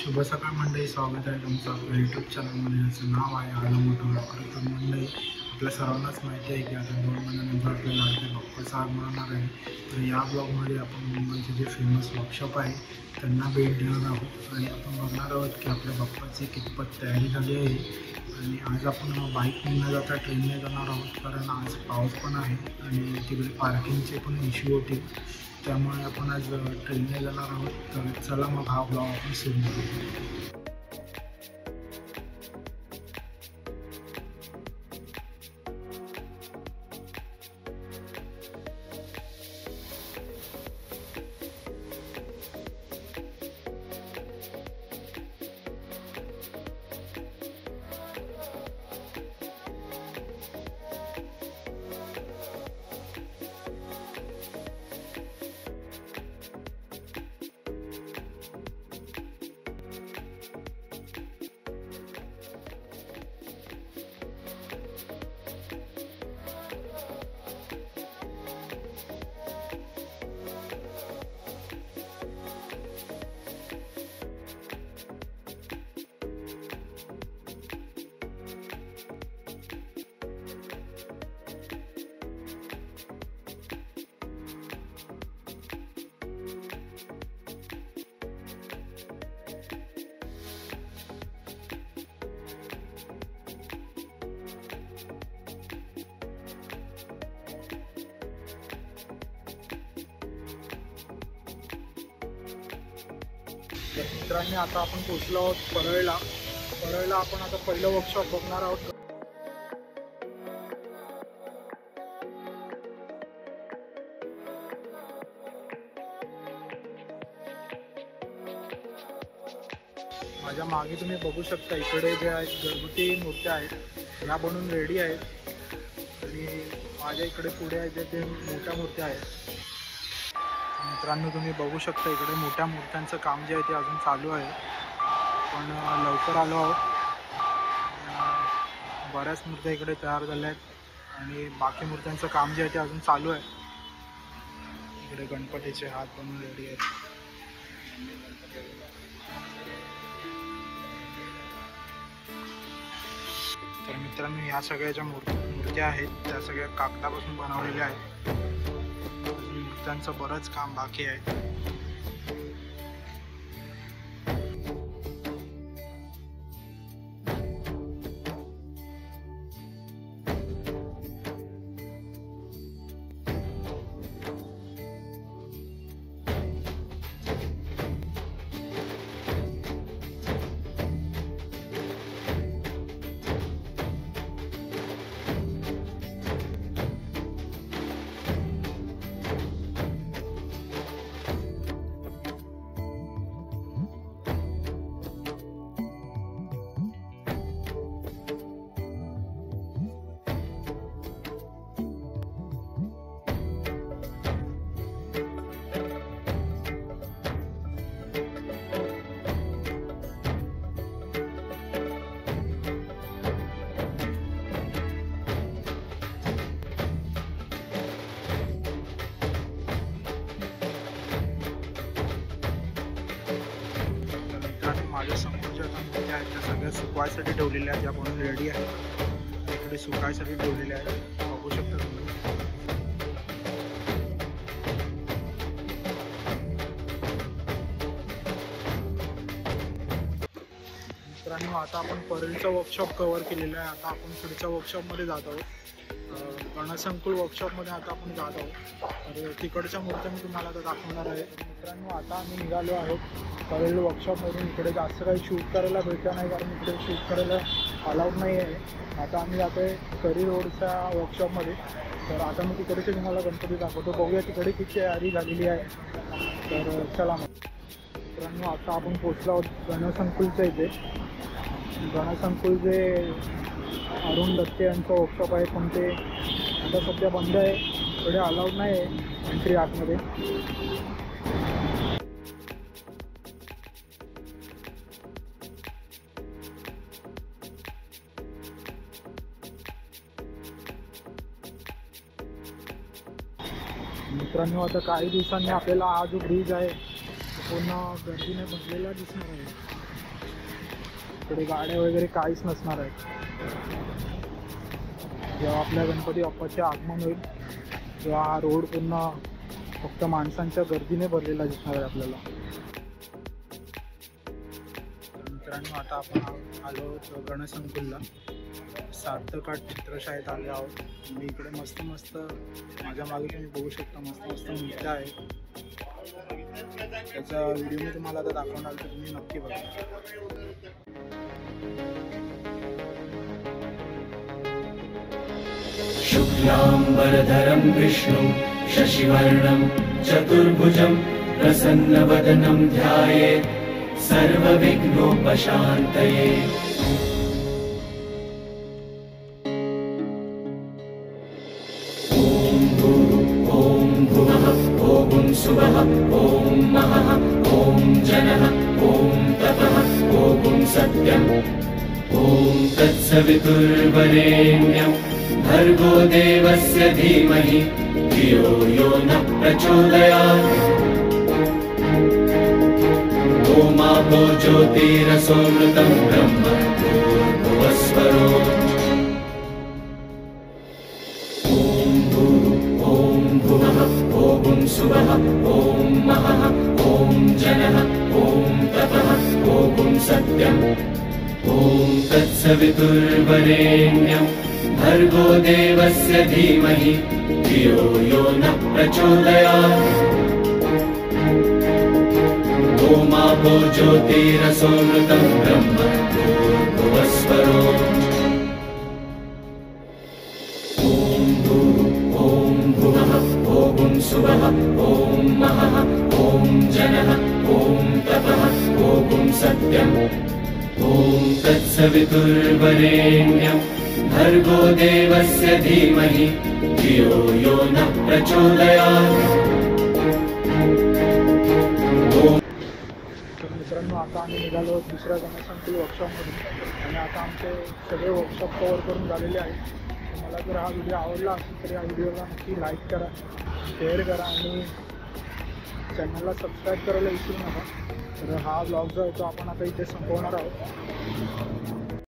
शुभ सकाळ मंडळी, स्वागत आहे तुमचं आपल्या यूट्यूब चॅनलमध्ये. याचं नाव आहे आलं मोठं व्यापार. तर मंडळी, आपल्या सर्वांनाच माहिती आहे की आता 2 महिन्यानंतर आपल्या लाडक्या बाप्पाचं आगमन होणार आहे. तर या ब्लॉगमध्ये आपण मुंबईचे जे फेमस वर्कशॉप आहे त्यांना भेट देणार आहोत आणि आपण बघणार आहोत की आपल्या बाप्पाची कितपत तयारी झाली आहे. आणि आज आपण बाईकने न जाता ट्रेनने जाणार आहोत, कारण आज पाऊस पण आहे आणि तिकडे पार्किंगचे पण इश्यू होते. त्यामुळे आपण आज ट्रेनने जाणार आहोत. तर चला मग हा ब्लॉग आपण सुरू करू. तर मित्रांनी, आता आपण पोहोचलो आहोत परळला. आपण आता पहिलं वर्कशॉप बघणार आहोत. माझ्या मागे तुम्ही बघू शकता, इकडे जे आहेत घरगुती मूर्त्या आहेत या बनून रेडी आहेत आणि माझ्या इकडे पुढे आहे ते मोठ्या मूर्त्या आहेत. मित्रांनो, तुम्ही बघू शकता इकडे मोठ्या मूर्त्यांचं काम जे आहे ते अजून चालू आहे. पण लवकर आलो आहोत. बऱ्याच मूर्त्या इकडे तयार झाल्या आहेत आणि बाकी मूर्त्यांचं काम जे आहे ते अजून चालू आहे. इकडे गणपतीचे हात बनवून रेडी आहेत. तर मित्रांनो, ह्या सगळ्या ज्या मूर्त्या आहेत त्या सगळ्या कागदापासून बनवलेल्या आहेत. मूर्त्यांचं बरंच काम बाकी आहे. माझ्या समोर ज्या मूर्त्या आहेत त्या सगळ्या सुकवायसाठी ठेवलेल्या आहेत, ज्या बनून रेडी आहेत. इकडे सुकायसाठी ठेवलेल्या आहेत, बघू शकता तुम्ही. मित्रांनो, आता आपण परळीचा वर्कशॉप कव्हर केलेला आहे. आता आपण पुढच्या वर्कशॉपमध्ये जात आहोत. गणसंकुल वर्कशॉपमध्ये आता आपण जात आहोत. तर तिकडच्या मूर्त्या मी तुम्हाला आता दाखवणार आहे. मित्रांनो, आता आम्ही निघालो आहोत परळी वर्कशॉपमधून. इकडे जास्त काही शूट करायला भेटलं नाही, कारण इकडे शूट करायला अलाउड नाही आहे. आता आम्ही जातो आहे करी रोडच्या वर्कशॉपमध्ये. तर आता मी तिकडचे तुम्हाला गणपती दाखवतो. बघूया तिकडे किती तयारी झालेली आहे. तर चला मग. मित्रांनो, आता आपण पोचलो आहोत गणसंकुलच्या इथे. गणसंकुल जे अरुण दत्ते यांचं वर्कशॉप आहे, पण ते आता सध्या बंद आहे. इकडे अलाउड नाही आहे एंट्री आतमध्ये. मित्रांनो, आता काही दिवसांनी आपल्याला हा जो ब्रिज आहे पूर्ण गर्दीने भरलेला दिसणार आहे. इकडे गाड्या वगैरे काहीच नसणार आहेत. जेव्हा आपल्या गणपती बाप्पाचे आगमन होईल तेव्हा हा रोड पूर्ण फक्त माणसांच्या गर्दीने भरलेला दिसणार आहे आपल्याला. मित्रांनो, आता आपण आलो आहोत गणसंकुलला. सार्थक चित्रशाळेत आले आहोत. मी इकडे मस्त मस्त माझ्या मागे तुम्ही बघू शकता मस्त मस्त मूर्त्या आहेत. त्याचा व्हिडिओ मी तुम्हाला आता दाखवणार, तर तुम्ही नक्की बघा. शुक्लांबरधरं विष्णुं शशिवर्णं चतुर्भुजं प्रसन्नवदनं ध्यायेत् सर्वविघ्नोपशान्तये. ॐ भुवः ॐ सुवः ॐ महः ॐ जनः ॐ तपः ॐ सत्यम् ॐ तत्सवितुर्वरेण्यं भर्गो देवस्य धीमहि धियो यो नः प्रचोदयात्. ओमापो ज्योतिरसोमृतं ब्रह्म भूर्भुवस्वरो. ॐ भुवः ॐ सुवः ॐ महः ॐ जनः ॐ तपः ॐ सत्यम् ॐ तत्सवितुर्वरेण्यं भर्गो देवस्य धीमहि धियो यो नः प्रचोदयात्. ओमापो ज्योतिरसोमृतं ब्रह्म भूर्भुवस्वरो. ॐ भुवः ॐ सुवः ॐ महः ॐ जनः ॐ तपः ॐ सत्यम् ॐ तत्सवितुर्वरेण्यं भर्गो देवस्य धीमहि धियो यो नः प्रचोदयात्. मित्रांनो, आता आम्ही निघालो दुसऱ्या गणसंकुल वर्कशॉपमधून आणि आता आमचे सगळे वर्कशॉप कव्हर करून झालेले आहेत. मला जर हा व्हिडिओ आवडला असेल तर या व्हिडिओला नक्की लाईक करा, शेअर करा आणि चॅनलला सबस्क्राईब करायला विसरू नका. तर हा ब्लॉग जो आहे तो आपण आता इथे संपवणार आहोत.